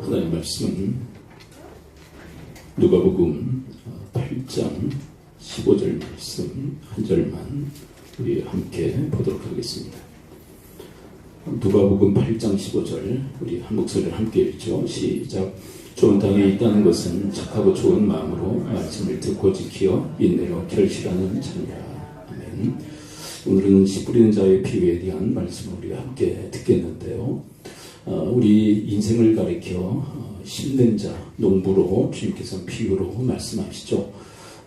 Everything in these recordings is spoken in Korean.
하나님 말씀은 누가복음 8장 15절 말씀 한 절만 우리 함께 보도록 하겠습니다. 누가복음 8장 15절 우리 한 목소리를 함께 읽죠. 시작. 좋은 땅에 있다는 것은 착하고 좋은 마음으로 말씀을 듣고 지키어 인내로 결실하는 자니라. 아멘. 오늘은 씨 뿌리는 자의 비유에 대한 말씀을 우리가 함께 듣겠는데요. 우리 인생을 가리켜 심는 자, 농부로 주님께서 비유로 말씀하시죠.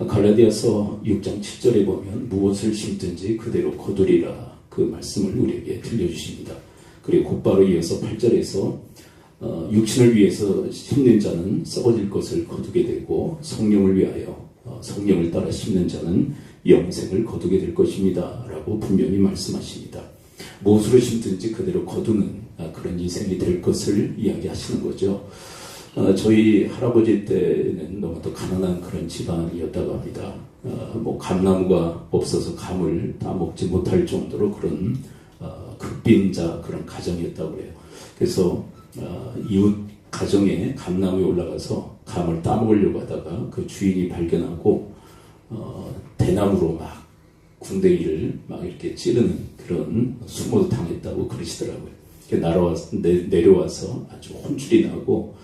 갈라디아서 6장 7절에 보면 무엇을 심든지 그대로 거두리라, 그 말씀을 우리에게 들려주십니다. 그리고 곧바로 이어서 8절에서 육신을 위해서 심는 자는 썩어질 것을 거두게 되고 성령을 위하여 성령을 따라 심는 자는 영생을 거두게 될 것입니다 라고 분명히 말씀하십니다. 무엇으로 심든지 그대로 거두는 그런 인생이 될 것을 이야기하시는 거죠. 저희 할아버지 때는 너무도 가난한 그런 집안이었다고 합니다. 감나무가 없어서 감을 다 먹지 못할 정도로 그런 극빈자 그런 가정이었다고 해요. 그래서 이웃 가정에 감나무에 올라가서 감을 따먹으려고 하다가 그 주인이 발견하고 대나무로 막 궁뎅이를 막 이렇게 찌르는 그런 수모도 당했다고 그러시더라고요. 내려와서 아주 혼쭐이 나고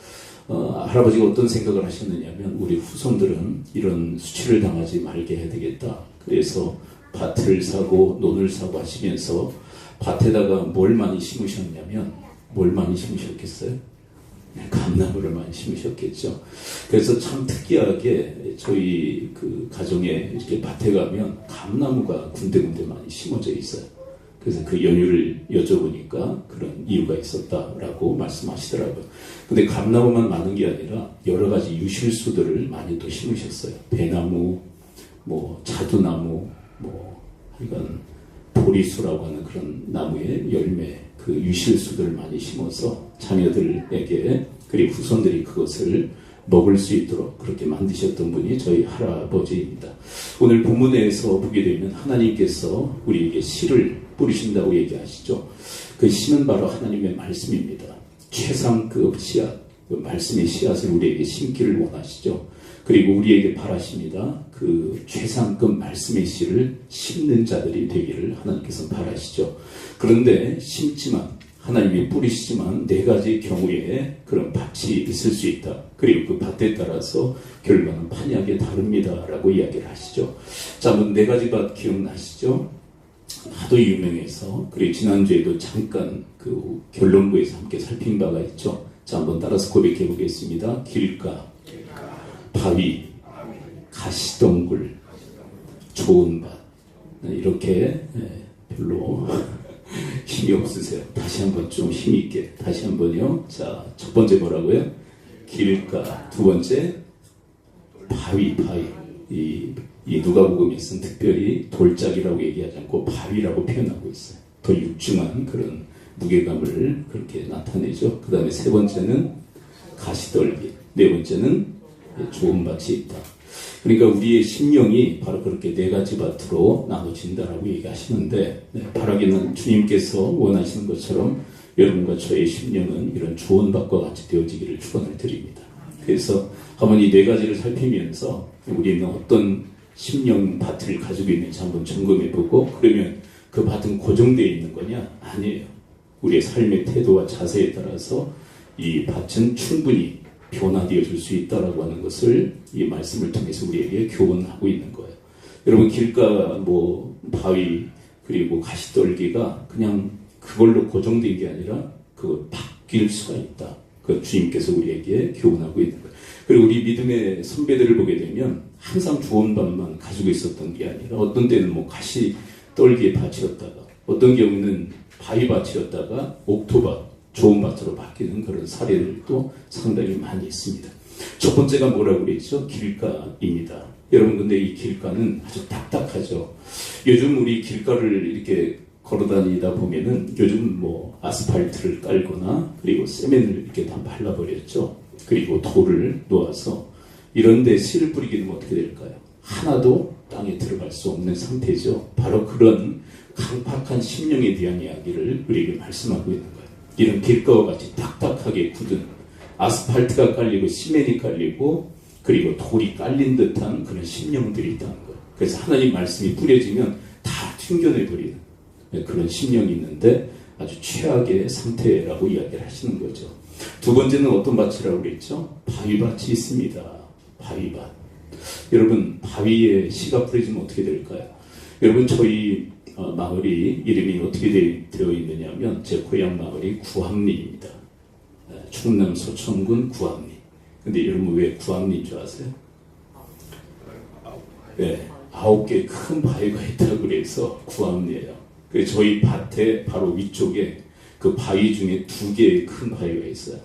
할아버지가 어떤 생각을 하셨느냐면 우리 후손들은 이런 수치를 당하지 말게 해야 되겠다. 그래서 밭을 사고 논을 사고 하시면서 밭에다가 뭘 많이 심으셨냐면 뭘 많이 심으셨겠어요? 감나무를 많이 심으셨겠죠. 그래서 참 특이하게 저희 그 가정에 이렇게 밭에 가면 감나무가 군데군데 많이 심어져 있어요. 그래서 그 연유를 여쭤보니까 그런 이유가 있었다라고 말씀하시더라고요. 근데 감나무만 많은 게 아니라 여러 가지 유실수들을 많이 또 심으셨어요. 배나무, 자두나무, 이건 보리수라고 하는 그런 나무의 열매, 그 유실수들을 많이 심어서 자녀들에게 그리고 후손들이 그것을 먹을 수 있도록 그렇게 만드셨던 분이 저희 할아버지입니다. 오늘 본문에서 보게 되면 하나님께서 우리에게 씨를 뿌리신다고 얘기하시죠. 그 씨는 바로 하나님의 말씀입니다. 최상급 씨앗, 그 말씀의 씨앗을 우리에게 심기를 원하시죠. 그리고 우리에게 바라십니다. 그 최상급 말씀의 씨를 심는 자들이 되기를 하나님께서 바라시죠. 그런데 심지만 하나님이 뿌리시지만 네 가지 경우에 그런 밭이 있을 수 있다. 그리고 그 밭에 따라서 결과는 판이하게 다릅니다 라고 이야기를 하시죠. 자, 네 가지 밭 기억나시죠? 하도 유명해서, 그리고 지난주에도 잠깐 그 결론부에서 함께 살핀 바가 있죠. 자, 한번 따라서 고백해 보겠습니다. 길가, 바위, 가시덩굴, 좋은 밭. 이렇게 별로 힘이 없으세요. 다시 한번 좀 힘있게. 다시 한번요. 자, 첫 번째 뭐라고요? 길가. 두 번째 바위. 이 누가복음에서는 특별히 돌짝이라고 얘기하지 않고 바위라고 표현하고 있어요. 더 육중한 그런 무게감을 그렇게 나타내죠. 그 다음에 세 번째는 가시떨기. 네 번째는 좋은 밭이 있다. 그러니까 우리의 심령이 바로 그렇게 네 가지 밭으로 나눠진다라고 얘기하시는데, 바라기는 주님께서 원하시는 것처럼 여러분과 저의 심령은 이런 좋은 밭과 같이 되어지기를 축원을 드립니다. 그래서 한번 이 네 가지를 살피면서 우리는 어떤 심령 밭을 가지고 있는지 한번 점검해보고, 그러면 그 밭은 고정되어 있는 거냐? 아니에요. 우리의 삶의 태도와 자세에 따라서 이 밭은 충분히 변화되어 줄 수 있다라고 하는 것을 이 말씀을 통해서 우리에게 교훈하고 있는 거예요. 여러분, 길가, 바위, 그리고 가시떨기가 그냥 그걸로 고정된 게 아니라 그거 바뀔 수가 있다. 그 주님께서 우리에게 교훈하고 있는 거예요. 그리고 우리 믿음의 선배들을 보게 되면 항상 좋은 밭만 가지고 있었던 게 아니라 어떤 때는 가시떨기의 밭이었다가, 어떤 경우는 바위 밭이었다가 옥토밭, 좋은 밭으로 바뀌는 그런 사례들도 상당히 많이 있습니다. 첫 번째가 뭐라고 그랬죠? 길가입니다. 여러분, 근데 이 길가는 아주 딱딱하죠. 요즘 우리 길가를 이렇게 걸어다니다 보면은 요즘 아스팔트를 깔거나 그리고 세면을 이렇게 다 발라버렸죠. 그리고 돌을 놓아서 이런데 씨를 뿌리게 되면 어떻게 될까요? 하나도 땅에 들어갈 수 없는 상태죠. 바로 그런 강팍한 심령에 대한 이야기를 우리에게 말씀하고 있는 거예요. 이런 길가와 같이 딱딱하게 굳은 아스팔트가 깔리고 시멘이 깔리고 그리고 돌이 깔린 듯한 그런 심령들이 있다는 거예요. 그래서 하나님 말씀이 뿌려지면 다 튕겨내버리는 그런 심령이 있는데 아주 최악의 상태라고 이야기를 하시는 거죠. 두 번째는 어떤 밭이라고 그랬죠? 바위밭이 있습니다. 바위밭. 여러분, 바위에 씨가 뿌려지면 어떻게 될까요? 여러분, 저희 마을이 이름이 어떻게 되어 있느냐면 제 고향 마을이 구암리입니다. 충남 소천군 구암리. 근데 여러분 왜 구암리인 줄 아세요? 네, 9개 큰 바위가 있다고 그래서 구암리예요. 그래서 저희 밭에 바로 위쪽에 그 바위 중에 2개의 큰 바위가 있어요.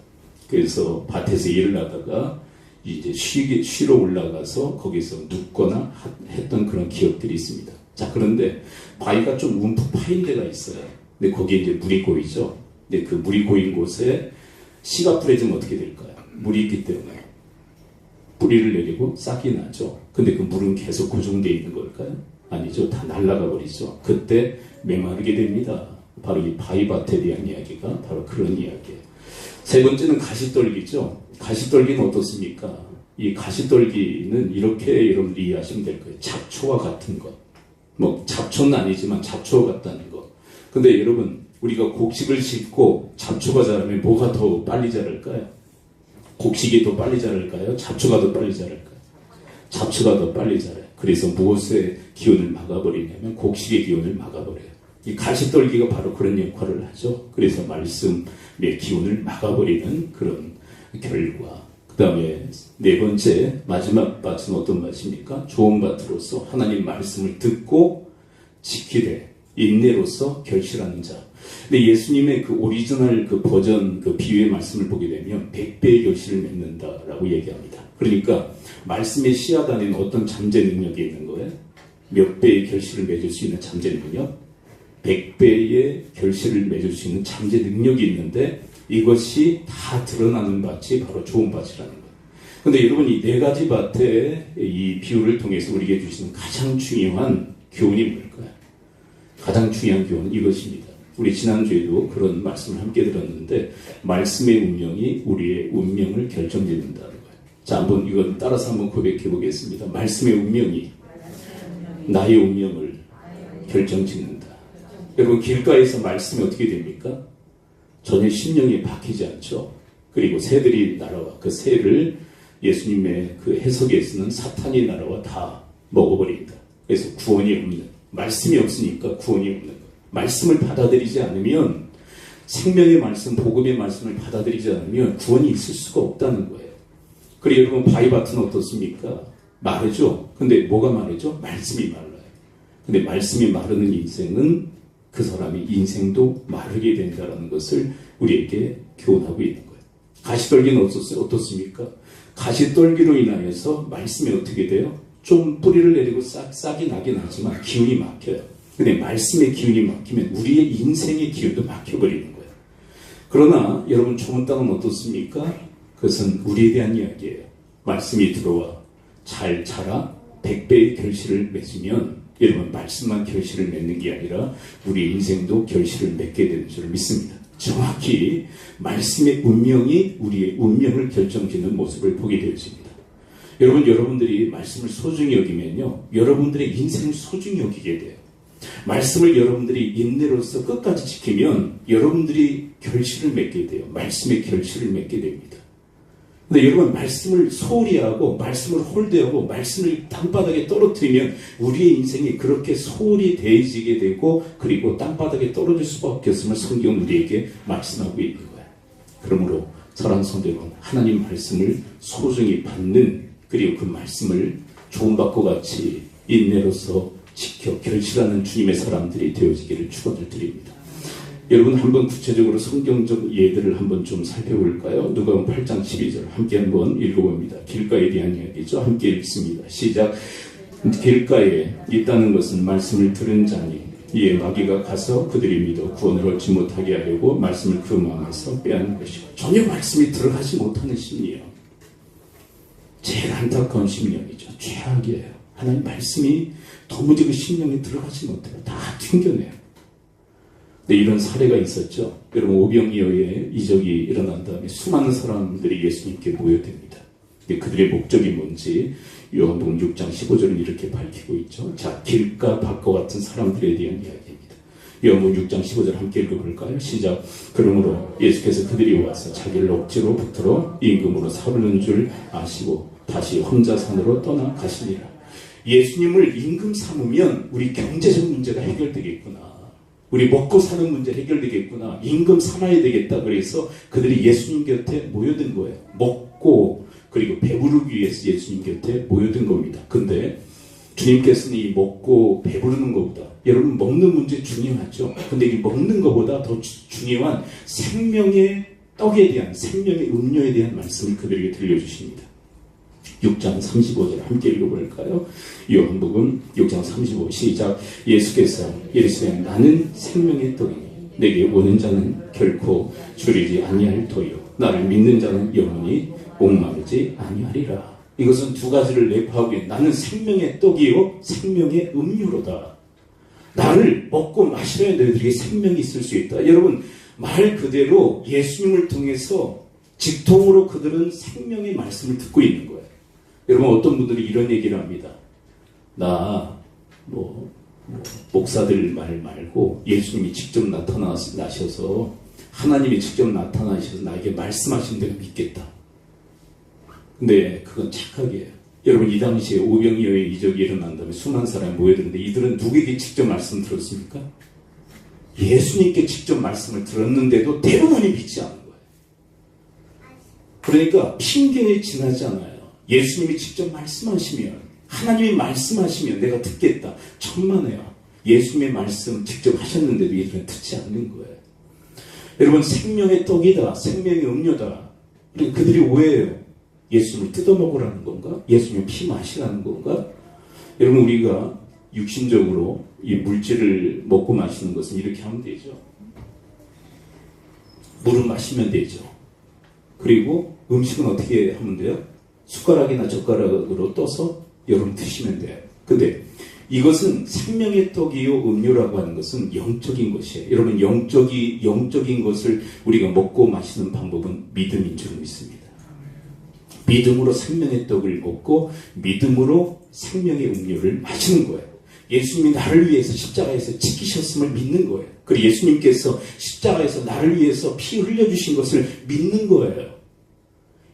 그래서 밭에서 일을 하다가 이제 쉬러 올라가서 거기서 눕거나 했던 그런 기억들이 있습니다. 자, 그런데 바위가 좀 움푹 파인 데가 있어요. 근데 거기에 이제 물이 고이죠. 근데 그 물이 고인 곳에 씨가 뿌려지면 어떻게 될까요? 물이 있기 때문에 뿌리를 내리고 싹이 나죠. 근데 그 물은 계속 고정되어 있는 걸까요? 아니죠. 다 날아가 버리죠. 그때 메마르게 됩니다. 바로 이 바위밭에 대한 이야기가 바로 그런 이야기예요. 세 번째는 가시떨기죠. 가시떨기는 어떻습니까? 이 가시떨기는 이렇게 여러분들이 이해하시면 될 거예요. 잡초와 같은 것. 뭐 잡초는 아니지만 잡초와 같다는 것. 근데 여러분, 우리가 곡식을 싣고 잡초가 자라면 뭐가 더 빨리 자랄까요? 곡식이 더 빨리 자랄까요? 잡초가 더 빨리 자랄까요? 잡초가 더 빨리 자라요. 그래서 무엇의 기운을 막아버리냐면 곡식의 기운을 막아버려요. 이 가시떨기가 바로 그런 역할을 하죠. 그래서 말씀의 기운을 막아버리는 그런 결과. 그 다음에 네 번째, 마지막 밭은 어떤 밭입니까? 좋은 밭으로서 하나님 말씀을 듣고 지키되 인내로서 결실하는 자. 근데 예수님의 그 오리지널 그 버전 그 비유의 말씀을 보게 되면 100배의 결실을 맺는다라고 얘기합니다. 그러니까 말씀의 씨앗 안에는 어떤 잠재 능력이 있는 거예요? 몇 배의 결실을 맺을 수 있는 잠재 능력? 100배의 결실을 맺을 수 있는 잠재 능력이 있는데 이것이 다 드러나는 밭이 바로 좋은 밭이라는 거예요. 근데 여러분, 이 네 가지 밭의 이 비유를 통해서 우리에게 주시는 가장 중요한 교훈이 뭘까요? 가장 중요한 교훈은 이것입니다. 우리 지난주에도 그런 말씀을 함께 들었는데 말씀의 운명이 우리의 운명을 결정짓는다는 거예요. 자, 한번 이건 따라서 한번 고백해 보겠습니다. 말씀의 운명이 나의 운명을 결정짓는다. 여러분, 길가에서 말씀이 어떻게 됩니까? 전혀 심령이 박히지 않죠. 그리고 새들이 날아와 그 새를 예수님의 그 해석에서는 사탄이 날아와 다 먹어버린다. 그래서 구원이 없는, 말씀이 없으니까 구원이 없는 거예요. 말씀을 받아들이지 않으면, 생명의 말씀, 복음의 말씀을 받아들이지 않으면 구원이 있을 수가 없다는 거예요. 그리고 여러분, 바위밭은 어떻습니까? 마르죠. 근데 뭐가 마르죠? 말씀이 말라요. 근데 말씀이 마르는 인생은 그 사람의 인생도 마르게 된다는 것을 우리에게 교훈하고 있는 거예요. 가시떨기는 어떻습니까? 가시떨기로 인하여서 말씀이 어떻게 돼요? 좀 뿌리를 내리고 싹이 나긴 하지만 기운이 막혀요. 근데 말씀의 기운이 막히면 우리의 인생의 기운도 막혀버리는 거예요. 그러나 여러분, 좋은 땅은 어떻습니까? 그것은 우리에 대한 이야기예요. 말씀이 들어와 잘 자라 100배의 결실을 맺으면 여러분, 말씀만 결실을 맺는 게 아니라 우리 인생도 결실을 맺게 되는 줄 믿습니다. 정확히 말씀의 운명이 우리의 운명을 결정짓는 모습을 보게 되었습니다. 여러분, 여러분들이 말씀을 소중히 여기면요, 여러분들의 인생을 소중히 여기게 돼요. 말씀을 여러분들이 인내로서 끝까지 지키면 여러분들이 결실을 맺게 돼요. 말씀의 결실을 맺게 됩니다. 근데 여러분, 말씀을 소홀히 하고 말씀을 홀대하고 말씀을 땅바닥에 떨어뜨리면 우리의 인생이 그렇게 소홀히 대해지게 되고 그리고 땅바닥에 떨어질 수밖에 없음을 성경은 우리에게 말씀하고 있는 거예요. 그러므로 사랑하는 성도 여러분, 하나님 말씀을 소중히 받는, 그리고 그 말씀을 좋은 밭과 같이 인내로서 지켜 결실하는 주님의 사람들이 되어지기를 축원을 드립니다. 여러분, 한번 구체적으로 성경적 예들을 한번 좀 살펴볼까요? 누가복음 8장 12절 함께 한번 읽어봅니다. 길가에 대한 이야기죠. 함께 읽습니다. 시작. 길가에 있다는 것은 말씀을 들은 자니 이에 마귀가 가서 그들이 믿어 구원을 얻지 못하게 하려고 말씀을 그 마음에서 빼앗는 것이고, 전혀 말씀이 들어가지 못하는 심리예요. 제일 안타까운 심령이죠. 최악이에요. 하나님 말씀이 도무지 그 심령에 들어가지 못해요. 다 튕겨내요. 네, 이런 사례가 있었죠. 여러분, 오병이어의 이적이 일어난 다음에 수많은 사람들이 예수님께 모여듭니다. 그들의 목적이 뭔지 요한복음 6장 15절은 이렇게 밝히고 있죠. 자, 길가 밭과 같은 사람들에 대한 이야기입니다. 요한복음 6장 15절 함께 읽어볼까요? 시작. 그러므로 예수께서 그들이 와서 자기를 억지로 붙들어 임금으로 삼는 줄 아시고 다시 혼자 산으로 떠나 가시니라. 예수님을 임금 삼으면 우리 경제적 문제가 해결되겠구나. 우리 먹고 사는 문제 해결되겠구나. 임금 삼아야 되겠다. 그래서 그들이 예수님 곁에 모여든 거예요. 먹고 그리고 배부르기 위해서 예수님 곁에 모여든 겁니다. 근데 주님께서는 이 먹고 배부르는 것보다, 여러분 먹는 문제 중요하죠. 근데 이 먹는 것보다 더 중요한 생명의 떡에 대한, 생명의 음료에 대한 말씀을 그들에게 들려주십니다. 6장 35절 함께 읽어볼까요? 요한복음 6장 35 시작. 예수께서 이르시되 나는 생명의 떡이니 내게 오는 자는 결코 줄이지 아니할 터요 나를 믿는 자는 영원히 목마르지 아니하리라. 이것은 두 가지를 내포하기에 나는 생명의 떡이요 생명의 음료로다. 나를 먹고 마셔야 너희들에게 생명이 있을 수 있다. 여러분, 말 그대로 예수님을 통해서 직통으로 그들은 생명의 말씀을 듣고 있는 거예요. 여러분, 어떤 분들이 이런 얘기를 합니다. 나 목사들 말 말고 예수님이 직접 나셔서, 하나님이 직접 나타나셔서 나에게 말씀하신 대로 믿겠다. 근데 그건 착각이에요. 여러분, 이 당시에 오병이어의 이적이 일어난 다음에 수많은 사람이 모여드는데 이들은 누구에게 직접 말씀 들었습니까? 예수님께 직접 말씀을 들었는데도 대부분이 믿지 않은 거예요. 그러니까 핑계에 지나지 않아요. 예수님이 직접 말씀하시면, 하나님이 말씀하시면 내가 듣겠다. 천만에요. 예수님의 말씀 직접 하셨는데도 얘들은 듣지 않는 거예요. 여러분, 생명의 떡이다, 생명의 음료다. 그러니까 그들이 오해해요. 예수님을 뜯어먹으라는 건가? 예수님의 피 마시라는 건가? 여러분, 우리가 육신적으로 이 물질을 먹고 마시는 것은 이렇게 하면 되죠. 물은 마시면 되죠. 그리고 음식은 어떻게 하면 돼요? 숟가락이나 젓가락으로 떠서 여러분 드시면 돼요. 근데 이것은 생명의 떡이요 음료라고 하는 것은 영적인 것이에요. 여러분, 영적인 것을 우리가 먹고 마시는 방법은 믿음인 줄 믿습니다. 믿음으로 생명의 떡을 먹고 믿음으로 생명의 음료를 마시는 거예요. 예수님이 나를 위해서 십자가에서 지키셨음을 믿는 거예요. 그리고 예수님께서 십자가에서 나를 위해서 피 흘려주신 것을 믿는 거예요.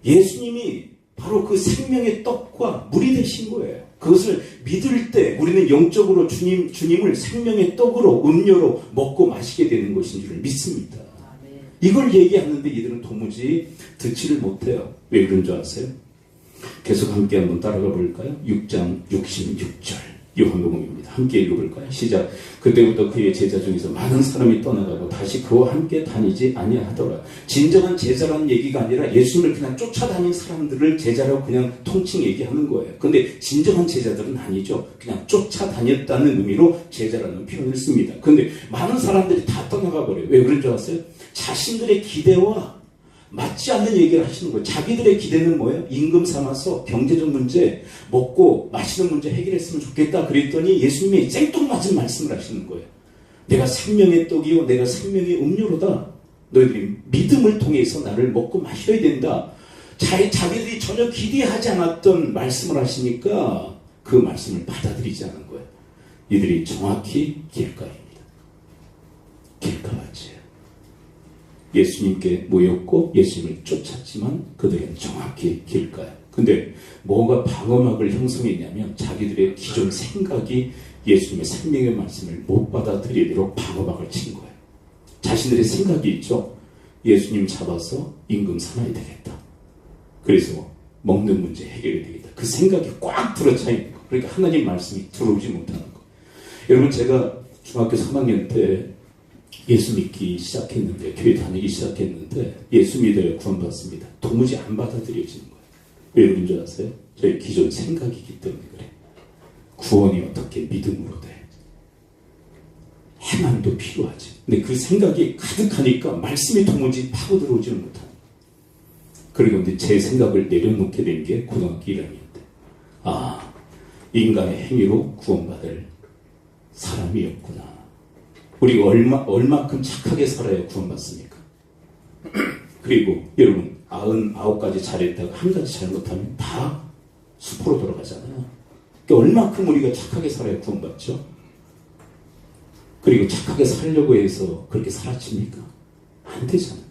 예수님이 바로 그 생명의 떡과 물이 되신 거예요. 그것을 믿을 때 우리는 영적으로 주님을 생명의 떡으로 음료로 먹고 마시게 되는 것인 줄 믿습니다. 이걸 얘기하는데 이들은 도무지 듣지를 못해요. 왜 그런 줄 아세요? 계속 함께 한번 따라가 볼까요? 6장 66절 요한복음입니다. 함께 읽어볼까요? 시작. 그때부터 그의 제자 중에서 많은 사람이 떠나가고 다시 그와 함께 다니지 아니하더라. 진정한 제자라는 얘기가 아니라 예수님을 그냥 쫓아다닌 사람들을 제자라고 그냥 통칭 얘기하는 거예요. 근데 진정한 제자들은 아니죠. 그냥 쫓아다녔다는 의미로 제자라는 표현을 씁니다. 근데 많은 사람들이 다 떠나가 버려요. 왜 그런 줄 아세요? 자신들의 기대와 맞지 않는 얘기를 하시는 거예요. 자기들의 기대는 뭐예요? 임금 삼아서 경제적 문제, 먹고 마시는 문제 해결했으면 좋겠다. 그랬더니 예수님이 생뚱맞은 말씀을 하시는 거예요. 내가 생명의 떡이요 내가 생명의 음료로다. 너희들이 믿음을 통해서 나를 먹고 마셔야 된다. 자기들이 전혀 기대하지 않았던 말씀을 하시니까 그 말씀을 받아들이지 않은 거예요. 이들이 정확히 길가입니다. 길가같이요. 예수님께 모였고 예수님을 쫓았지만 그들은 정확히 길가요. 근데 뭐가 방어막을 형성했냐면 자기들의 기존 생각이 예수님의 생명의 말씀을 못 받아들이도록 방어막을 친 거예요. 자신들의 생각이 있죠. 예수님 잡아서 임금 삼아야 되겠다. 그래서 먹는 문제 해결이 되겠다. 그 생각이 꽉 들어차 있는 거. 그러니까 하나님 말씀이 들어오지 못하는 거. 여러분, 제가 중학교 3학년 때 예수 믿기 시작했는데, 교회 다니기 시작했는데 예수 믿어야 구원받습니다. 도무지 안 받아들여지는 거예요. 왜 그런 줄 아세요? 저희 기존 생각이기 때문에 그래. 구원이 어떻게 믿음으로 돼? 행함도 필요하지. 근데 그 생각이 가득하니까 말씀이 도무지 파고 들어오지는 못하는 거예요. 그리고 이제 제 생각을 내려놓게 된 게 고등학교 1학년 때. 인간의 행위로 구원받을 사람이었구나. 우리가 얼마큼 착하게 살아야 구원받습니까? 그리고 여러분 99가지 잘했다가 한 가지 잘못하면 다 수포로 돌아가잖아요. 그러니까 얼마큼 우리가 착하게 살아야 구원받죠? 그리고 착하게 살려고 해서 그렇게 사라집니까? 안 되잖아요.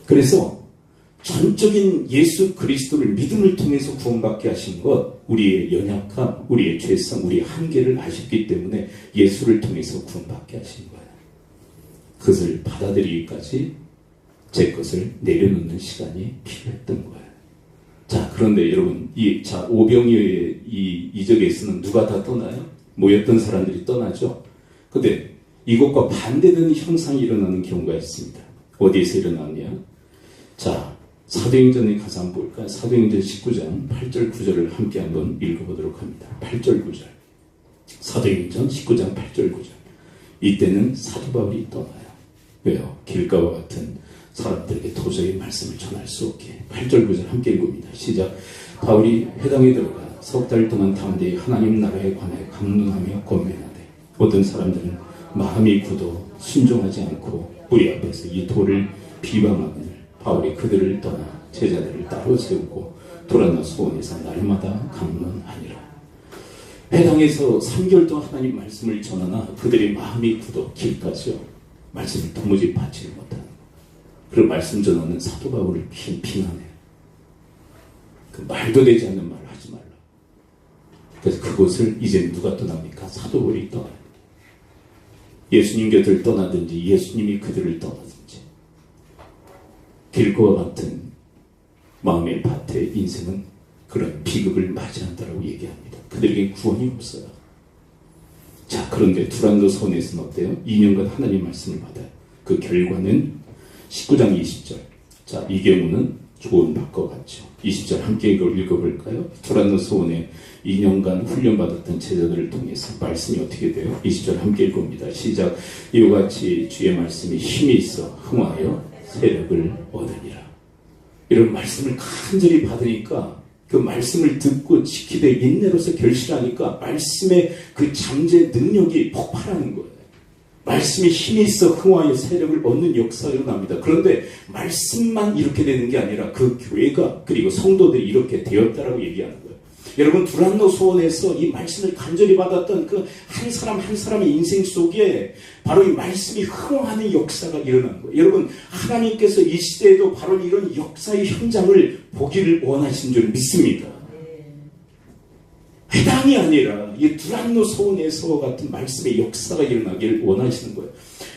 그래서 전적인 예수 그리스도를 믿음을 통해서 구원받게 하신 것, 우리의 연약함, 우리의 죄성, 우리의 한계를 아셨기 때문에 예수를 통해서 구원받게 하신 거예요. 그것을 받아들이기까지 제 것을 내려놓는 시간이 필요했던 거예요. 자, 그런데 여러분, 오병이어의 이 이적에서는 누가 다 떠나요? 모였던 사람들이 떠나죠. 근데 이것과 반대되는 현상이 일어나는 경우가 있습니다. 어디에서 일어나냐? 자, 사도행전에 가서 한번 볼까요? 사도행전 19장 8절 9절을 함께 한번 읽어보도록 합니다. 8절 9절. 사도행전 19장 8절 9절. 이때는 사도 바울이 떠나요. 왜요? 길가와 같은 사람들에게 도저히 말씀을 전할 수 없게. 8절 9절 함께 읽습니다. 시작. 바울이 회당에 들어가 석 달 동안 담대히 하나님 나라에 관하여 강론하며 권면하되 어떤 사람들은 마음이 굳어 순종하지 않고 우리 앞에서 이 돌을 비방하거늘 바울이 그들을 떠나 제자들을 따로 세우고 도란나 소원에서 날마다 강론하니라. 회당에서 3개월 동안 하나님 말씀을 전하나 그들의 마음이 굳어 길까지요. 말씀을 도무지 받지 못하는 그 말씀 전하는 사도 바울을 비난해요. 그 말도 되지 않는 말을 하지 말라. 그래서 그곳을 이제 누가 떠납니까? 사도 바울이 떠나요. 예수님 곁을 떠나든지 예수님이 그들을 떠나든지 길거와 같은 마음의 밭의 인생은 그런 비극을 맞이한다라고 얘기합니다. 그들에게 구원이 없어요. 자, 그런데 두란노 서원에서는 어때요? 2년간 하나님 말씀을 받아요. 그 결과는 19장 20절. 자, 이 경우는 좋은 바과 같죠. 20절 함께 읽어볼까요? 두란노 서원에 2년간 훈련받았던 제자들을 통해서 말씀이 어떻게 돼요? 20절 함께 읽어봅니다. 시작. 이와 같이 주의 말씀이 힘이 있어 흥하여 세력을 얻으니라. 이런 말씀을 간절히 받으니까 그 말씀을 듣고 지키되 인내로서 결실하니까 말씀의 그 잠재 능력이 폭발하는 거예요. 말씀이 힘이 있어 흥하여 세력을 얻는 역사가 일어납니다. 그런데 말씀만 이렇게 되는 게 아니라 그 교회가 그리고 성도들이 이렇게 되었다라고 얘기하는 거예요. 여러분, 두란노 소원에서 이 말씀을 간절히 받았던 그 한 사람 한 사람의 인생 속에 바로 이 말씀이 흥하는 역사가 일어난 거예요. 여러분, 하나님께서 이 시대에도 바로 이런 역사의 현장을 보기를 원하신 줄 믿습니다. 회당이 아니라 이 두란노 소원에서 같은 말씀의 역사가 일어나기를 원하시는 거예요.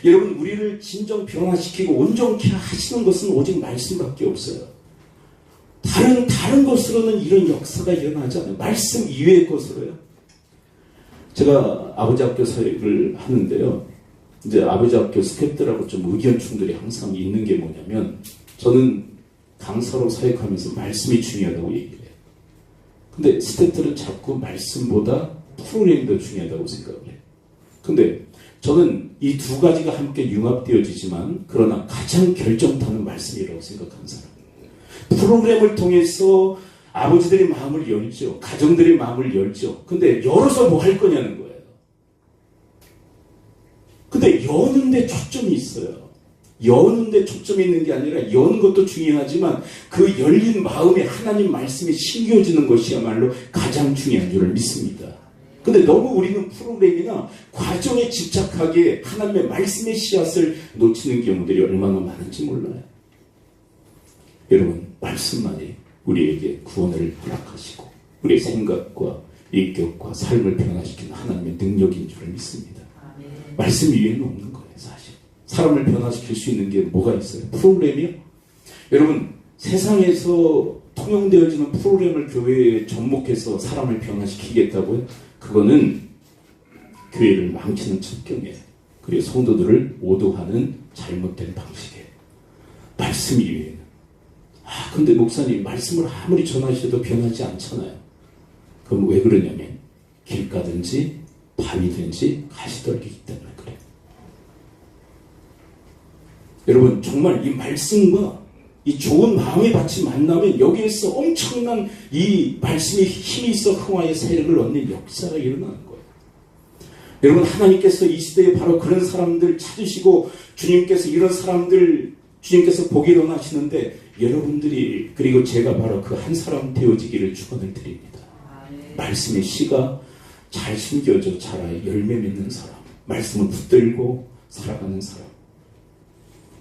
여러분, 우리를 진정 변화시키고 온전케 하시는 것은 오직 말씀밖에 없어요. 다른 것으로는 이런 역사가 일어나지 않아요. 말씀 이외의 것으로요. 제가 아버지 학교 사역을 하는데요. 이제 아버지 학교 스태프들하고 좀 의견 충돌이 항상 있는 게 뭐냐면, 저는 강사로 사역하면서 말씀이 중요하다고 얘기해요. 근데 스태프들은 자꾸 말씀보다 프로그램이 더 중요하다고 생각을 해요. 근데 저는 이 두 가지가 함께 융합되어지지만 그러나 가장 결정타는 말씀이라고 생각하는 사람이에요. 프로그램을 통해서 아버지들의 마음을 열죠. 가정들의 마음을 열죠. 근데 열어서 뭐 할 거냐는 거예요. 근데 여는데 초점이 있어요. 여는데 초점이 있는 게 아니라 여는 것도 중요하지만 그 열린 마음에 하나님 말씀이 심겨지는 것이야말로 가장 중요한 줄을 믿습니다. 근데 너무 우리는 프로그램이나 과정에 집착하게 하나님의 말씀의 씨앗을 놓치는 경우들이 얼마나 많은지 몰라요. 여러분, 말씀만이 우리에게 구원을 허락하시고 우리의 생각과 인격과 삶을 변화시키는 하나님의 능력인 줄을 믿습니다. 말씀 이외에는 없는 거예요, 사실. 사람을 변화시킬 수 있는 게 뭐가 있어요? 프로그램이요? 여러분, 세상에서 통용되어지는 프로그램을 교회에 접목해서 사람을 변화시키겠다고요? 그거는 교회를 망치는 첩경이에요. 그리고 성도들을 오도하는 잘못된 방식이에요. 말씀 이외에는. 근데 목사님, 말씀을 아무리 전하셔도 변하지 않잖아요. 그럼 왜 그러냐면 길 가든지 바위든지 가시떨기기 때문에 그래요. 여러분, 정말 이 말씀과 이 좋은 마음의 밭이 만나면 여기에서 엄청난 이 말씀이 힘이 있어 흥하여 세력을 얻는 역사가 일어나는 거예요. 여러분, 하나님께서 이 시대에 바로 그런 사람들 찾으시고 주님께서 이런 사람들 주님께서 보기로 하시는데 여러분들이 그리고 제가 바로 그 한 사람 되어지기를 축원을 드립니다. 말씀의 씨가 잘 숨겨져 자라 열매 맺는 사람, 말씀을 붙들고 살아가는 사람.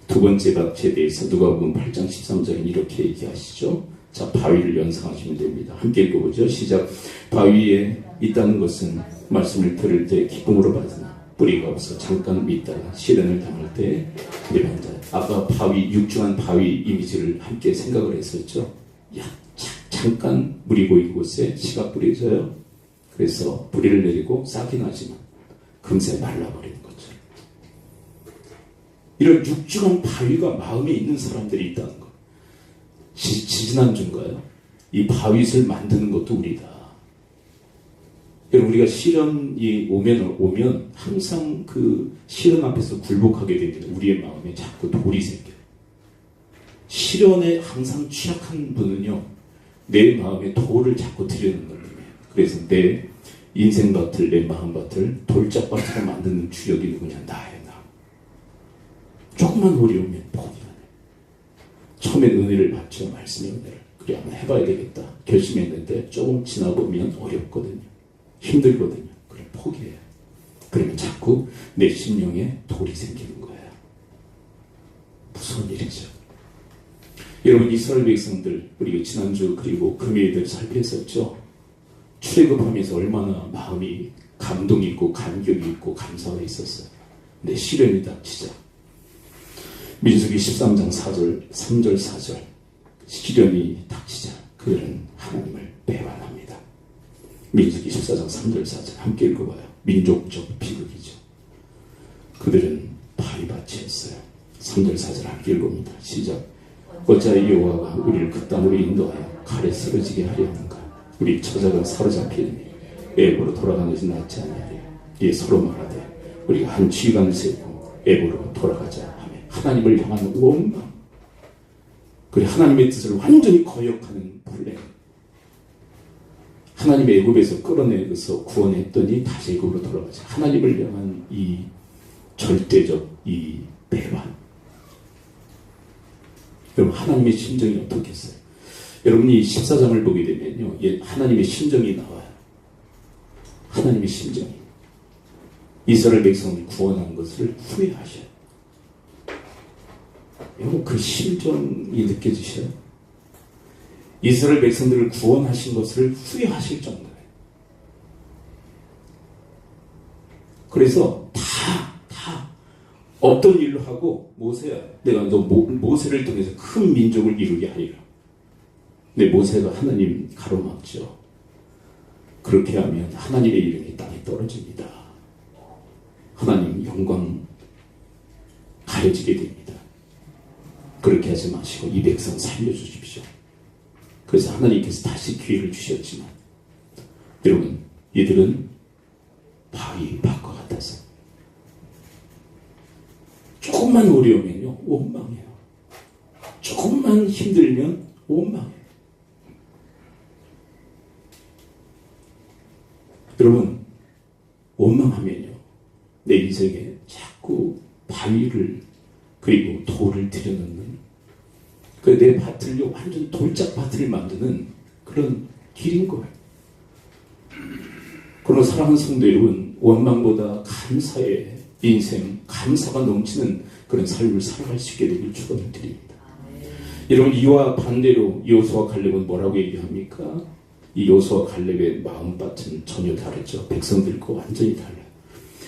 두 번째 밭에 대해서 누가복음 8장 13절은 이렇게 얘기하시죠. 자, 바위를 연상하시면 됩니다. 함께 읽어보죠. 시작. 바위에 있다는 것은 말씀을 들을 때 기쁨으로 받으나 뿌리가 없어 잠깐 믿다가 시련을 당할 때 내려간다. 아까 바위, 육중한 바위 이미지를 함께 생각을 했었죠. 야, 잠깐 물이 고인 곳에 씨가 뿌려져요. 그래서 뿌리를 내리고 싹이 나지만 금세 말라버리는 거죠. 이런 육중한 바위가 마음에 있는 사람들이 있다는 것. 지지난주인가요? 이 바위를 만드는 것도 우리다. 우리가 시련이 오면 항상 그 시련 앞에서 굴복하게 됩니다. 우리의 마음에 자꾸 돌이 생겨요. 시련에 항상 취약한 분은요, 내 마음에 돌을 자꾸 들여놓는 거예요. 그래서 내 인생밭을, 내 마음밭을 돌짝밭으로 만드는 주역이 누구냐? 나예요, 나. 조금만 어려우면 포기하네. 처음엔 은혜를 받죠. 말씀의 은혜를. 그래, 한번 해봐야 되겠다. 결심했는데 조금 지나보면 어렵거든요. 힘들거든요. 그래, 포기해요. 그러면 자꾸 내 심령에 돌이 생기는 거예요. 무서운 일이죠. 여러분, 이스라엘 백성들, 우리 지난주 그리고 금요일들 살펴봤었죠. 출애굽하면서 얼마나 마음이 감동이 있고 감격이 있고 감사가 있었어요. 근데 시련이 닥치자. 민수기 13장 4절, 3절, 4절. 시련이 닥치자 그들은 하나님을 배반합니다. 민수기 14장 3절, 4절 함께 읽어봐요. 민족적 비극이죠. 그들은 바위밭이었어요. 3절, 4절 함께 읽어봅니다. 시작. 어찌하여 여호와가 우리를 그 땅으로 인도하여 칼에 쓰러지게 하려 하는가? 우리 처자가 사로잡히니 애굽으로 돌아가는 것이 낫지 아니하리요. 이에 서로 말하되 우리가 한 지휘관을 세우고 애굽으로 돌아가자 하며 하나님을 향한 원망. 그래, 하나님의 뜻을 완전히 거역하는 플랜. 하나님의 애굽에서 끌어내서 구원했더니 다시 애굽으로 돌아가자. 하나님을 향한 이 절대적 이 배반. 여러분, 하나님의 심정이 어떻겠어요? 여러분이 14장을 보게 되면요, 하나님의 심정이 나와요. 하나님의 심정이. 이스라엘 백성을 구원한 것을 후회하셔요. 여러분, 그 심정이 느껴지셔요? 이스라엘 백성들을 구원하신 것을 후회하실 정도예요. 그래서 다 어떤 일로 하고, 모세야, 내가 너 모세를 통해서 큰 민족을 이루게 하리라. 근데 모세가 하나님 가로막죠. 그렇게 하면 하나님의 이름이 땅에 떨어집니다. 하나님 영광 가려지게 됩니다. 그렇게 하지 마시고 이 백성 살려주십시오. 그래서 하나님께서 다시 기회를 주셨지만, 여러분, 이들은 바위밭과 같아서 조금만 어려우면요 원망해요. 조금만 힘들면 원망해요. 여러분, 원망하면요 내 인생에 자꾸 바위를 그리고 돌을 들여놓는 그 내 밭을 완전 돌짝밭을 만드는 그런 길인 거예요. 그러나 사랑하는 성도 여러분, 원망보다 감사의 인생, 감사가 넘치는 그런 삶을 살아갈 수 있게 되길 축원을 드립니다. 여러분, 이와 반대로 여호수아와 갈렙은 뭐라고 얘기합니까? 이 여호수아와 갈렙의 마음밭은 전혀 다르죠. 백성들과 완전히 달라요.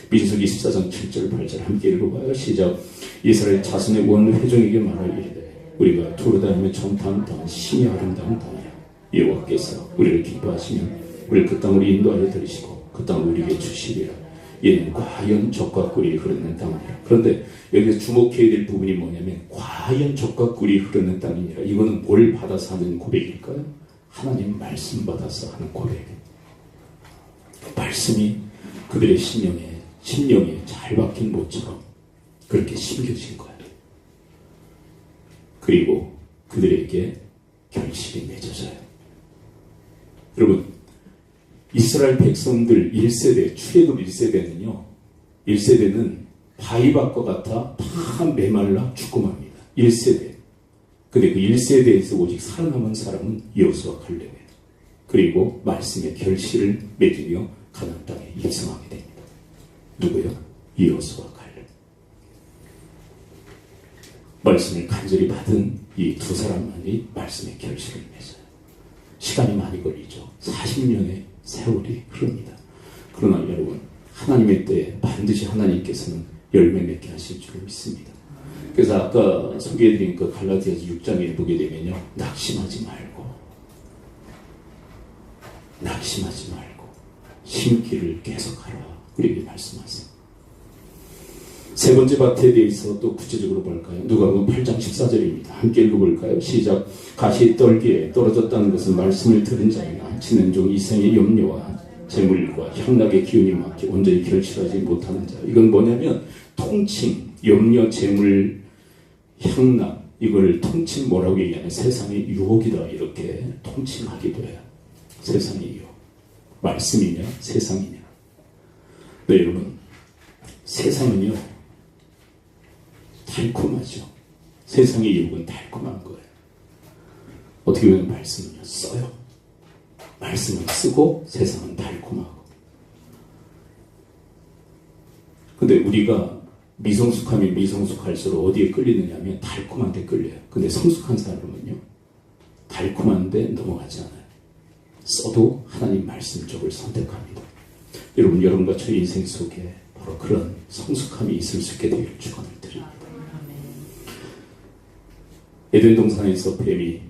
민수기 14장 7절 8절 함께 읽어봐요. 시작. 이스라엘 자손의 원 회중에게 말하기를 우리가 두루 다니며 정탐 땅은 신이 아름다운 땅이라. 여호와께서 우리를 기뻐하시면 우리를 그 땅으로 인도하여 들이시고 그 땅을 우리에게 주시리라. 얘는 과연 젖과 꿀이 흐르는 땅이라. 그런데 여기서 주목해야 될 부분이 뭐냐면 과연 젖과 꿀이 흐르는 땅이니라. 이거는 뭘 받아서 하는 고백일까요? 하나님 말씀 받아서 하는 고백. 말씀이 그들의 심령에 잘 박힌 못처럼 그렇게 심겨진 거예요. 그리고 그들에게 결실이 맺어져요. 여러분, 이스라엘 백성들 1세대, 출애굽 1세대는요, 1세대는 바위밭과 같아 다 메말라 죽고 맙니다. 1세대. 근데 그 1세대에서 오직 살아남은 사람은 여호수아 칼렙이에요. 그리고 말씀의 결실을 맺으며 가나안 땅에 입성하게 됩니다. 누구요? 여호수아 칼렙. 말씀을 간절히 받은 이 두 사람만이 말씀의 결실을 맺어요. 시간이 많이 걸리죠. 40년의 세월이 흐릅니다. 그러나 여러분, 하나님의 때에 반드시 하나님께서는 열매 맺게 하실 줄 믿습니다. 그래서 아까 소개해드린 그 갈라디아서 6장에 보게 되면요, 낙심하지 말고 심기를 계속하라, 우리에게 말씀하세요. 세 번째 밭에 대해서 또 구체적으로 볼까요? 누가복음 8장 14절입니다. 함께 읽어볼까요? 시작. 가시 떨기에 떨어졌다는 것은 말씀을 들은 자이나 지는 종 이생의 염려와 재물과 향락의 기운이 막혀 온전히 결실하지 못하는 자. 이건 뭐냐면 통칭, 염려, 재물, 향락, 이걸 통칭 뭐라고 얘기하냐? 세상의 유혹이다, 이렇게 통칭하기도 해요. 세상의 유혹. 말씀이냐 세상이냐. 네, 여러분, 세상은요 달콤하죠. 세상의 유혹은 달콤한 거예요. 어떻게 보면 말씀은요 써요. 말씀은 쓰고 세상은 달콤하고. 근데 우리가 미성숙하면 미성숙할수록 어디에 끌리느냐면 달콤한 데 끌려요. 근데 성숙한 사람은요 달콤한데 넘어가지 않아요. 써도 하나님 말씀 쪽을 선택합니다. 여러분과 저희 인생 속에 바로 그런 성숙함이 있을 수 있게 되기를 축원을 드립니다. 에덴 동산에서 뱀이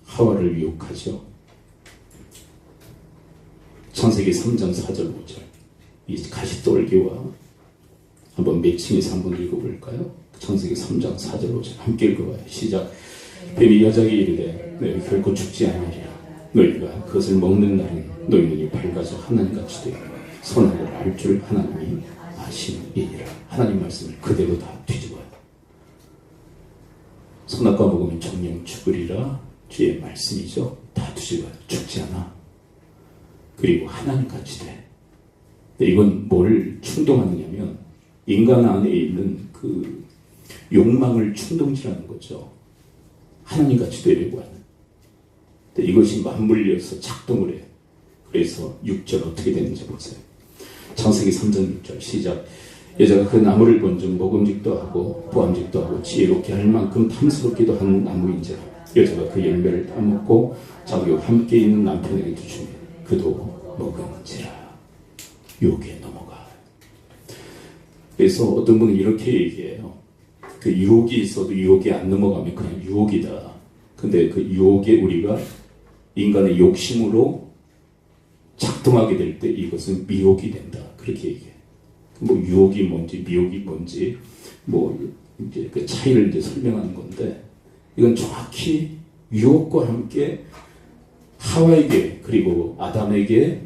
하와를 유혹하죠. 창세기 3장 4절 5절, 이 가시떨기와 한번 매칭해서 한번 읽어볼까요? 창세기 3장 4절 5절 함께 읽어봐요. 시작. 뱀이 여자에게 이르되 너희 결코 죽지 아니하리라. 너희가 그것을 먹는 날은 너희 눈이 밝아져 하나님같이 되어 선악을 알 줄 하나님이 아시느니라. 하나님 말씀을 그대로 다 뒤집어요. 선악과 먹으면 정령 죽으리라. 주의 말씀이죠. 다 뒤집어요. 죽지 않아. 그리고 하나님같이 돼. 이건 뭘 충동하느냐면 인간 안에 있는 그 욕망을 충동질하는 거죠. 하나님같이 되려고 하는. 근데 이것이 맞물려서 작동을 해요. 그래서 6절 어떻게 되는지 보세요. 창세기 3장 6절 시작. 여자가 그 나무를 본즉 먹음직도 하고 보암직도 하고 지혜롭게 할 만큼 탐스럽기도 한 나무인지라. 여자가 그 열매를 따먹고 자기와 함께 있는 남편에게 주며 그도 먹은지라. 유혹에 넘어가. 그래서 어떤 분은 이렇게 얘기해요. 그 유혹이 있어도 유혹에 안 넘어가면 그냥 유혹이다. 근데 그 유혹에 우리가 인간의 욕심으로 작동하게 될 때 이것은 미혹이 된다. 그렇게 얘기해요. 뭐 유혹이 뭔지 미혹이 뭔지 뭐 이제 그 차이를 이제 설명하는 건데, 이건 정확히 유혹과 함께 하와에게 그리고 아담에게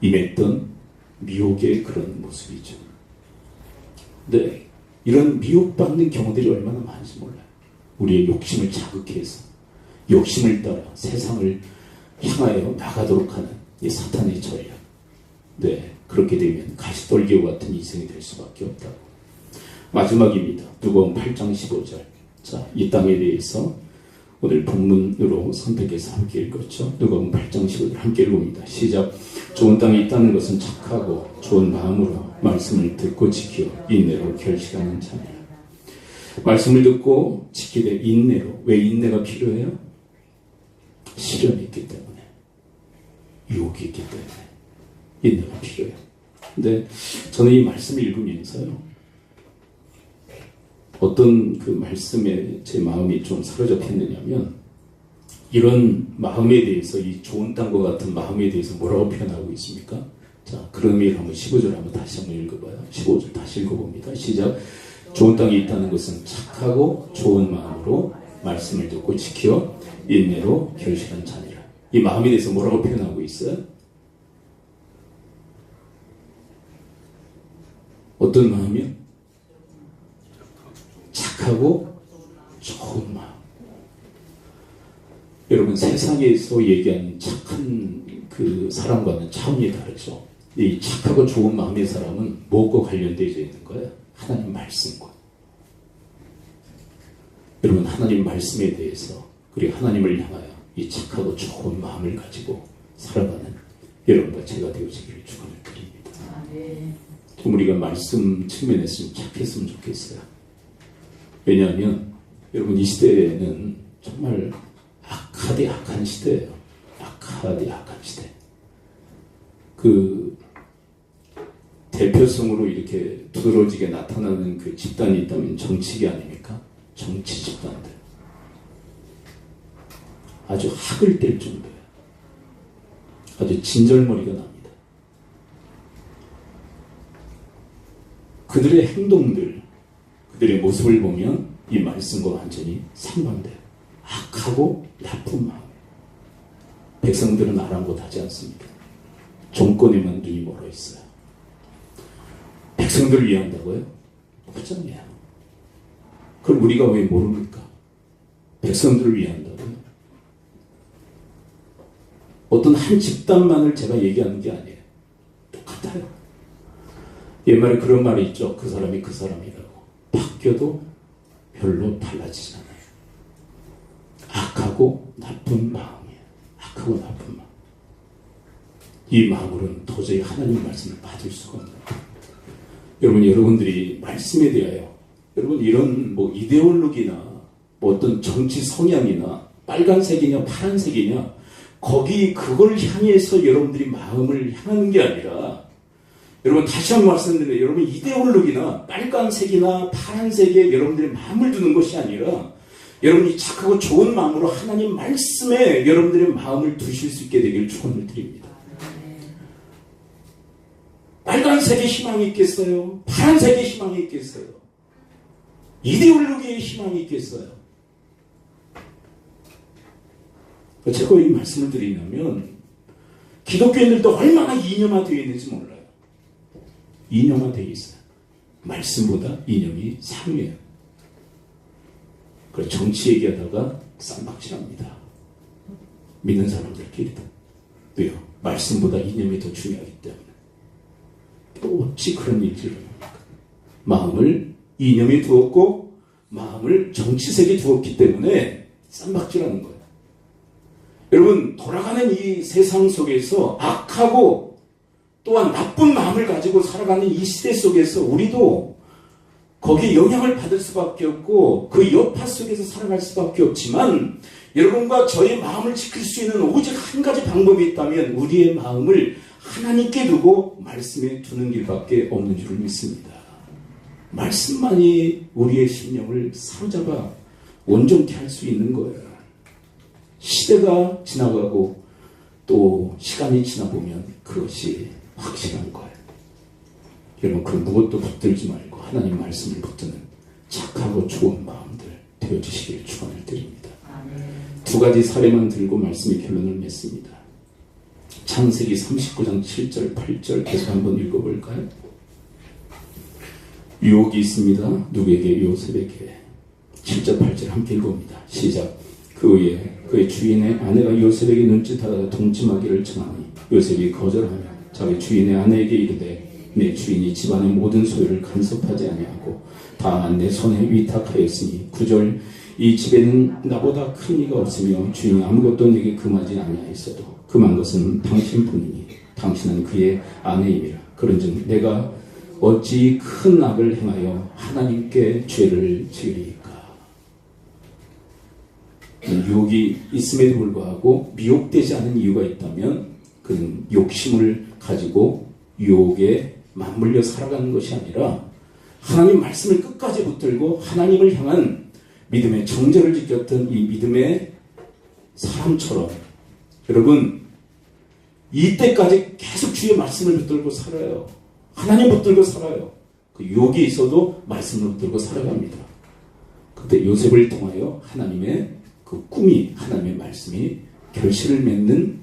임했던 미혹의 그런 모습이죠. 근데 이런 미혹받는 경우들이 얼마나 많은지 몰라요. 우리의 욕심을 자극해서 욕심을 따라 세상을 향하여 나가도록 하는 이 사탄의 전략. 네, 그렇게 되면 가시떨기와 같은 인생이 될 수밖에 없다고. 마지막입니다. 누가복음 8장 15절. 자, 이 땅에 대해서 오늘 본문으로 선택해서 함께 읽었죠. 누가복음 8장 15절 함께 읽습니다. 시작. 좋은 땅에 있다는 것은 착하고 좋은 마음으로 말씀을 듣고 지켜 인내로 결실하는 자니라. 말씀을 듣고 지키되 인내로. 왜 인내가 필요해요? 시련이 있기 때문에, 유혹이 있기 때문에 인내가 필요해요. 근데 저는 이 말씀을 읽으면서요, 어떤 그 말씀에 제 마음이 좀 사로잡혔느냐면, 이런 마음에 대해서, 이 좋은 땅과 같은 마음에 대해서 뭐라고 표현하고 있습니까? 자, 그런 의미를 한번 15절 한번 다시 한번 읽어봐요. 15절 다시 읽어봅니다. 시작. 좋은 땅에 있다는 것은 착하고 좋은 마음으로 말씀을 듣고 지켜 인내로 결실한 자니라. 이 마음에 대해서 뭐라고 표현하고 있어요? 어떤 마음이요? 착하고 좋은 마음. 여러분, 세상에서 얘기하는 착한 그 사람과는 차원이 다르죠. 이 착하고 좋은 마음의 사람은 무엇과 관련되어 있는 거예요? 하나님 말씀과. 여러분, 하나님 말씀에 대해서 그리고 하나님을 향하여 이 착하고 좋은 마음을 가지고 살아가는 여러분과 제가 되어지기를 축원을 드립니다. 좀 우리가 말씀 측면에서 좀 착했으면 좋겠어요. 왜냐하면 여러분, 이 시대에는 정말 악하디 악한 시대예요. 악하디 악한 시대. 그 대표성으로 이렇게 두드러지게 나타나는 그 집단이 있다면 정치계 아닙니까? 정치 집단들. 아주 학을 뗄 정도예요. 아주 진절머리가 납니다. 그들의 행동들, 그들의 모습을 보면 이 말씀과 완전히 상반돼요. 악하고 나쁜 마음. 백성들은 아랑곳하지 않습니다. 정권에만 눈이 멀어 있어요. 백성들을 위한다고요? 부정해요. 그걸 우리가 왜 모릅니까? 백성들을 위한다고요? 어떤 한 집단만을 제가 얘기하는 게 아니에요. 똑같아요. 옛말에 그런 말이 있죠. 그 사람이 그 사람이라고. 바뀌어도 별로 달라지지 않아요. 악하고 나쁜 마음이에요. 악하고 나쁜 마음. 이 마음으로는 도저히 하나님 말씀을 받을 수가 없는 거예요. 여러분들이 말씀에 대하여 여러분 이런 뭐 이데올로기나 뭐 어떤 정치 성향이나 빨간색이냐 파란색이냐 거기 그걸 향해서 여러분들이 마음을 향하는 게 아니라 여러분 다시 한번 말씀드리는데 여러분 이데올로기나 빨간색이나 파란색에 여러분들이 마음을 두는 것이 아니라 여러분이 착하고 좋은 마음으로 하나님 말씀에 여러분들의 마음을 두실 수 있게 되기를 축원을 드립니다. 빨간색의 희망이 있겠어요? 파란색의 희망이 있겠어요? 이데올로기의 희망이 있겠어요? 제가 이 말씀을 드리냐면 기독교인들도 얼마나 이념화되어 있는지 몰라요. 이념화되어 있어요. 말씀보다 이념이 상위예요. 그래서 정치 얘기하다가 쌈박질합니다. 믿는 사람들끼리도. 왜요? 말씀보다 이념이 더 중요하기 때문에. 또 어찌 그런 일들을 합니까? 마음을 이념에 두었고 마음을 정치색에 두었기 때문에 쌈박질하는 거예요. 여러분 돌아가는 이 세상 속에서 악하고 또한 나쁜 마음을 가지고 살아가는 이 시대 속에서 우리도 거기에 영향을 받을 수밖에 없고 그 여파 속에서 살아갈 수밖에 없지만 여러분과 저의 마음을 지킬 수 있는 오직 한 가지 방법이 있다면 우리의 마음을 하나님께 두고 말씀에 두는 길밖에 없는 줄을 믿습니다. 말씀만이 우리의 심령을 사로잡아 온전케 할 수 있는 거예요. 시대가 지나가고 또 시간이 지나보면 그것이 확실한 거예요. 여러분 그 무엇도 붙들지 말고 하나님 말씀을 붙드는 착하고 좋은 마음들 되어주시길 축원을 드립니다. 두 가지 사례만 들고 말씀의 결론을 맺습니다. 창세기 39장 7절 8절 계속 한번 읽어볼까요? 유혹이 있습니다. 누구에게? 요셉에게. 7절 8절 함께 읽어봅니다. 시작. 그 후에 그의 주인의 아내가 요셉에게 눈짓하다가 동침하기를 청하니 요셉이 거절하며 자기 주인의 아내에게 이르되 내 주인이 집안의 모든 소유를 간섭하지 아니하고 다만 내 손에 위탁하였으니 9절 이 집에는 나보다 큰 이가 없으며 주인이 아무것도 내게 금하지 아니하였어도 금한 것은 당신뿐이니 당신은 그의 아내임이라. 그런즉 내가 어찌 큰 악을 행하여 하나님께 죄를 지으리까. 유혹이 있음에도 불구하고 미혹되지 않은 이유가 있다면 그는 욕심을 가지고 유혹에 맞물려 살아가는 것이 아니라 하나님 말씀을 끝까지 붙들고 하나님을 향한 믿음의 정절을 지켰던 이 믿음의 사람처럼 여러분 이때까지 계속 주의 말씀을 붙들고 살아요. 하나님 붙들고 살아요. 그 유혹이 있어도 말씀을 붙들고 살아갑니다. 그때 요셉을 통하여 하나님의 그 꿈이 하나님의 말씀이 결실을 맺는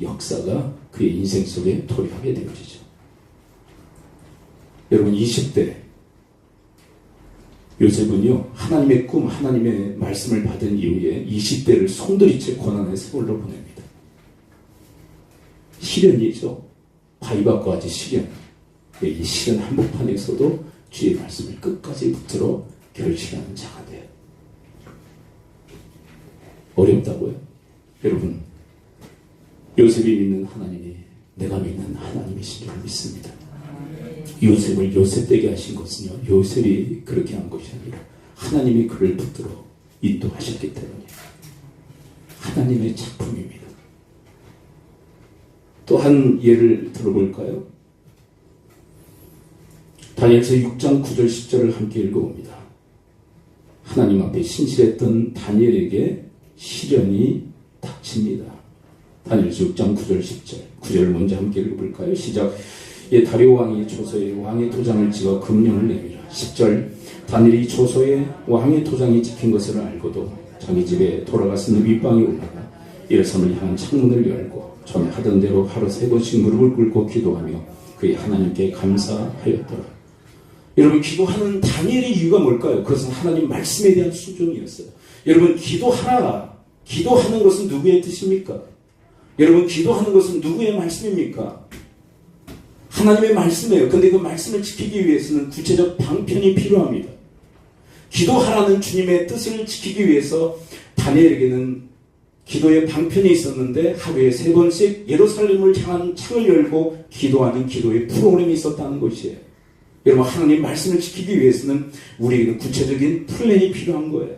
역사가 그의 인생 속에 도래하게 되어지죠. 여러분 20대 요셉은요 하나님의 꿈 하나님의 말씀을 받은 이후에 20대를 송두리째 고난의 세월로 보냅니다. 시련이죠. 바위밭과 같이 시련. 이 시련 한복판에서도 주의 말씀을 끝까지 붙들어 결실하는 자가 돼요. 어렵다고요? 여러분, 요셉이 믿는 하나님이 내가 믿는 하나님이신 줄 믿습니다. 요셉을 요셉되게 하신 것은요, 요셉이 그렇게 한 것이 아니라 하나님이 그를 붙들어 인도하셨기 때문에 하나님의 작품입니다. 또 한 예를 들어볼까요? 다니엘서 6장 9절 10절을 함께 읽어봅니다. 하나님 앞에 신실했던 다니엘에게 시련이 닥칩니다. 다니엘서 6장 9절 10절 9절을 먼저 함께 읽어볼까요? 시작. 예, 다리오 왕이 조서에 왕의 도장을 찍어 금령을 내미라. 10절. 다니엘이 조서에 왕의 도장이 찍힌 것을 알고도 자기 집에 돌아가서 윗방에 올라가 예루살렘을 향한 창문을 열고 전에 하던 대로 하루 3번씩 무릎을 꿇고 기도하며 그의 하나님께 감사하였더라. 여러분, 기도하는 다니엘의 이유가 뭘까요? 그것은 하나님 말씀에 대한 순종이었어요. 여러분, 기도하라. 기도하는 것은 누구의 뜻입니까? 여러분, 기도하는 것은 누구의 말씀입니까? 하나님의 말씀이에요. 근데 그 말씀을 지키기 위해서는 구체적 방편이 필요합니다. 기도하라는 주님의 뜻을 지키기 위해서 다니엘에게는 기도의 방편이 있었는데 하루에 3번씩 예루살렘을 향한 창을 열고 기도하는 기도의 프로그램이 있었다는 것이에요. 여러분, 하나님 말씀을 지키기 위해서는 우리에게는 구체적인 플랜이 필요한 거예요.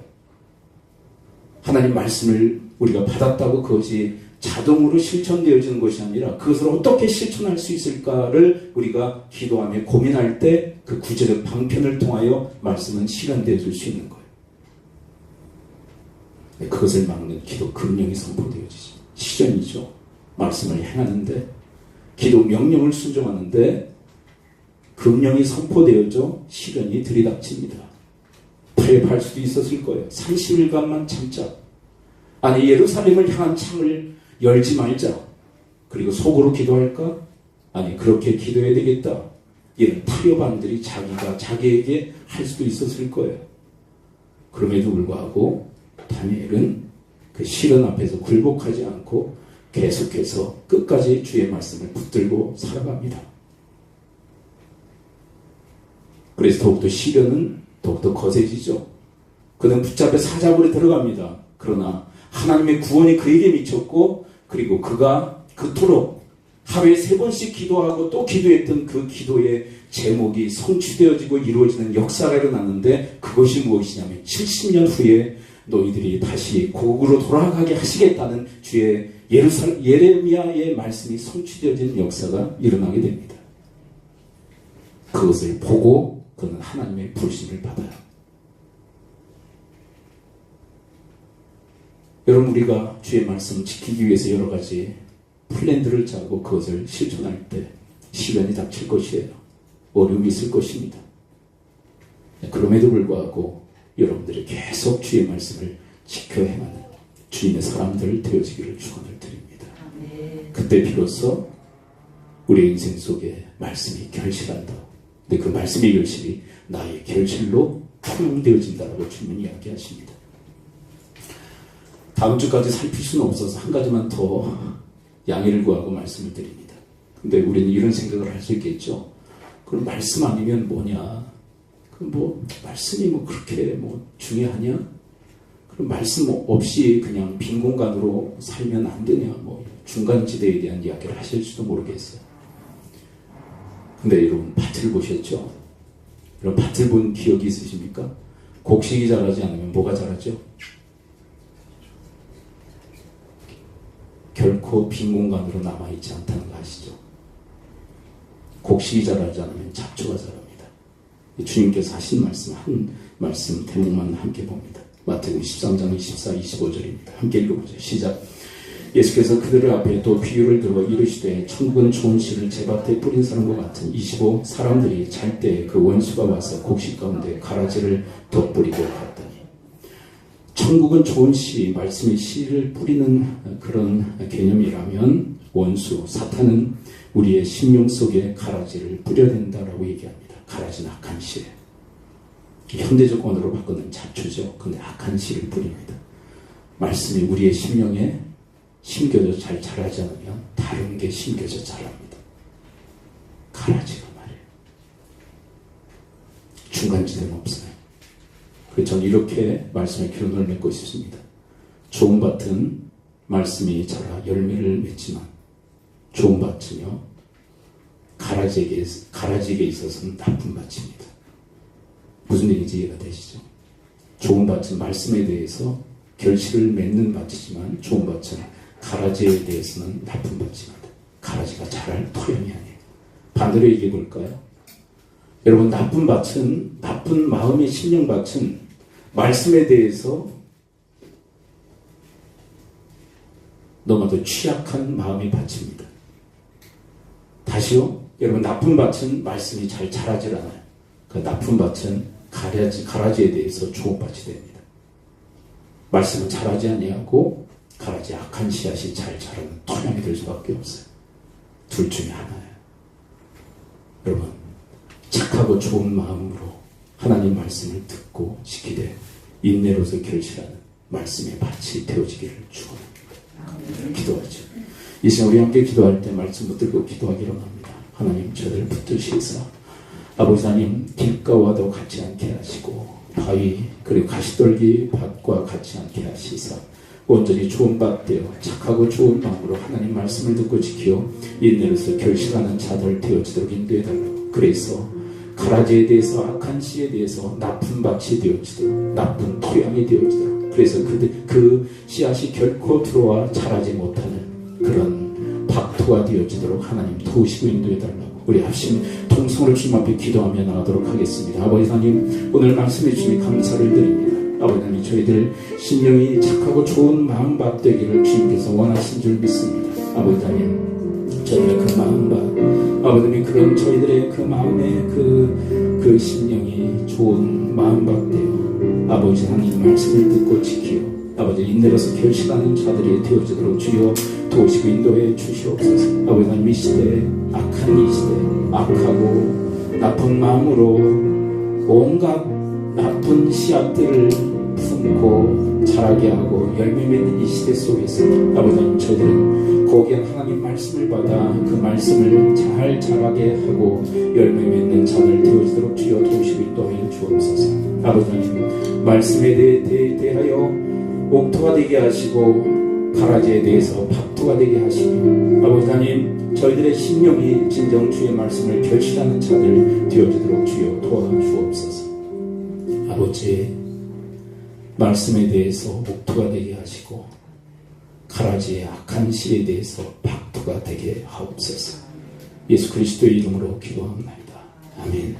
하나님 말씀을 우리가 받았다고 그것이 자동으로 실천되어지는 것이 아니라 그것을 어떻게 실천할 수 있을까를 우리가 기도하며 고민할 때 그 구체적 방편을 통하여 말씀은 실현되어질 수 있는 거예요. 그것을 막는 기도 금령이 선포되어지죠. 시련이죠. 말씀을 행하는데, 기도 명령을 순종하는데 금령이 선포되어져 시련이 들이닥칩니다. 타협할 수도 있었을 거예요. 30일간만 참자. 아니, 예루살렘을 향한 창을 열지 말자. 그리고 속으로 기도할까? 아니, 그렇게 기도해야 되겠다. 이런 타협안들이 자기가 자기에게 할 수도 있었을 거예요. 그럼에도 불구하고 다니엘은 그 시련 앞에서 굴복하지 않고 계속해서 끝까지 주의 말씀을 붙들고 살아갑니다. 그래서 더욱더 시련은 더욱더 거세지죠. 그는 붙잡혀 사자굴에 들어갑니다. 그러나 하나님의 구원이 그에게 미쳤고, 그리고 그가 그토록 하루에 3번씩 기도하고 또 기도했던 그 기도의 제목이 성취되어지고 이루어지는 역사가 일어났는데, 그것이 무엇이냐면 70년 후에 너희들이 다시 고국으로 돌아가게 하시겠다는 주의 예레미야의 말씀이 성취되어지는 역사가 일어나게 됩니다. 그것을 보고 그는 하나님의 부르심을 받아요. 여러분, 우리가 주의 말씀을 지키기 위해서 여러 가지 플랜들을 짜고 그것을 실천할 때 시련이 닥칠 것이에요. 어려움이 있을 것입니다. 그럼에도 불구하고 여러분들이 계속 주의 말씀을 지켜 행하는 주님의 사람들 되어지기를 축원을 드립니다. 그때 비로소 우리 인생 속에 말씀이 결실한다. 근데 그 말씀의 결실이 나의 결실로 투영되어진다라고 주님은 이야기하십니다. 다음 주까지 살필 수는 없어서 한 가지만 더 양해를 구하고 말씀을 드립니다. 근데 우리는 이런 생각을 할 수 있겠죠. 그럼 말씀 아니면 뭐냐? 그럼 말씀이 그렇게 중요하냐? 그럼 말씀 없이 그냥 빈 공간으로 살면 안 되냐? 중간지대에 대한 이야기를 하실지도 모르겠어요. 근데 여러분, 밭을 보셨죠? 여러분, 밭을 본 기억이 있으십니까? 곡식이 자라지 않으면 뭐가 자라죠? 결코 빈 공간으로 남아있지 않다는 거 아시죠? 곡식이 자라지 않으면 잡초가 자랍니다. 주님께서 하신 말씀, 한 말씀 대목만 함께 봅니다. 마태복음 13장 24, 25절입니다. 함께 읽어보죠. 시작. 예수께서 그들 앞에 또 비유를 들어 이르시되 천국은 좋은 씨를 제밭에 뿌린 사람과 같은 25 사람들이 잘 때 그 원수가 와서 곡식 가운데 가라지를 덧뿌리고 갔더니. 천국은 좋은 씨, 말씀의 씨를 뿌리는 그런 개념이라면 원수, 사탄은 우리의 심령 속에 가라지를 뿌려댄다라고 얘기합니다. 가라지는 악한 씨예요. 현대적 언어로 바꾸는 잡초죠. 근데 악한 씨를 뿌립니다. 말씀이 우리의 심령에 심겨져 잘 자라지 않으면 다른 게 심겨져 자랍니다. 가라지가 말이에요. 중간지대는 없어요. 그래서 저는 이렇게 말씀의 결론을 맺고 싶습니다. 좋은 밭은 말씀이 자라 열매를 맺지만 좋은 밭은요, 가라지에게 있어서는 나쁜 밭입니다. 무슨 얘기인지 이해가 되시죠? 좋은 밭은 말씀에 대해서 결실을 맺는 밭이지만 좋은 밭은 가라지에 대해서는 나쁜 밭입니다. 가라지가 자랄 토양이 아니에요. 반대로 얘기해 볼까요? 여러분, 나쁜 밭은, 나쁜 마음의 심령 밭은 말씀에 대해서 너무나도 취약한 마음의 밭입니다. 다시요, 여러분, 나쁜 밭은 말씀이 잘 자라질 않아요. 그 나쁜 밭은 가라지에 대해서 좋은 밭이 됩니다. 말씀은 자라지 아니하고 가라지 악한 씨앗이 잘 자라는 토양이 될 수밖에 없어요. 둘 중에 하나예요. 여러분, 착하고 좋은 마음으로 하나님 말씀을 듣고 지키되 인내로서 결실하는 말씀의 밭이 되어지기를 축원합니다. 기도하죠. 이 시간 우리 함께 기도할 때 말씀 붙들고 기도하기로 합니다. 하나님, 저를 붙드시사 아버지 하나님, 길가와도 같지 않게 하시고 바위 그리고 가시떨기 밭과 같지 않게 하시사 온전히 좋은 밭 되어 착하고 좋은 마음으로 하나님 말씀을 듣고 지키어 인내로서 결실하는 자들 되어지도록 인도해달라고. 그래서 가라지에 대해서 악한 씨에 대해서 나쁜 밭이 되어지도록, 나쁜 토양이 되어지도록, 그래서 그 씨앗이 결코 들어와 자라지 못하는 그런 박토가 되어지도록 하나님 도우시고 인도해달라고. 우리 합심 통성으로 주님 앞에 기도하며 나가도록 하겠습니다. 아버지 하나님, 오늘 말씀해 주시니 감사를 드립니다. 아버지 하나님, 저희들 심령이 착하고 좋은 마음밭 되기를 주님께서 원하신 줄 믿습니다. 아버지 하나님, 저희들의 그 마음밭, 아버지 하나님, 그런 저희들의 그 마음의 그 심령이 좋은 마음밭 되어 아버지 하나님 말씀을 듣고 지키어 아버지 인내로서 결실하는 자들이 되어지도록 주여 도우시고 인도해 주시옵소서. 아버지 하나님, 이 시대에 악한 이 시대, 악하고 나쁜 마음으로 온갖 나쁜 씨앗들을 품고 자라게 하고 열매 맺는 이 시대 속에서 아버지 하나님, 저희들은 거기에 하나님 말씀을 받아 그 말씀을 잘 자라게 하고 열매 맺는 자들 되어지도록 주여 도우시고 인도하여 주옵소서. 아버지 하나님, 말씀에 대하여 옥토가 되게 하시고 가라지에 대해서 박토가 되게 하시며 아버지 하나님, 저희들의 심령이 진정 주의 말씀을 결실하는 자들 되어지도록 주여 도와주옵소서. 아버지, 말씀에 대해서 옥토가 되게 하시고 가라지의 악한 씨에 대해서 박토가 되게 하옵소서. 예수 그리스도의 이름으로 기도합니다. 아멘.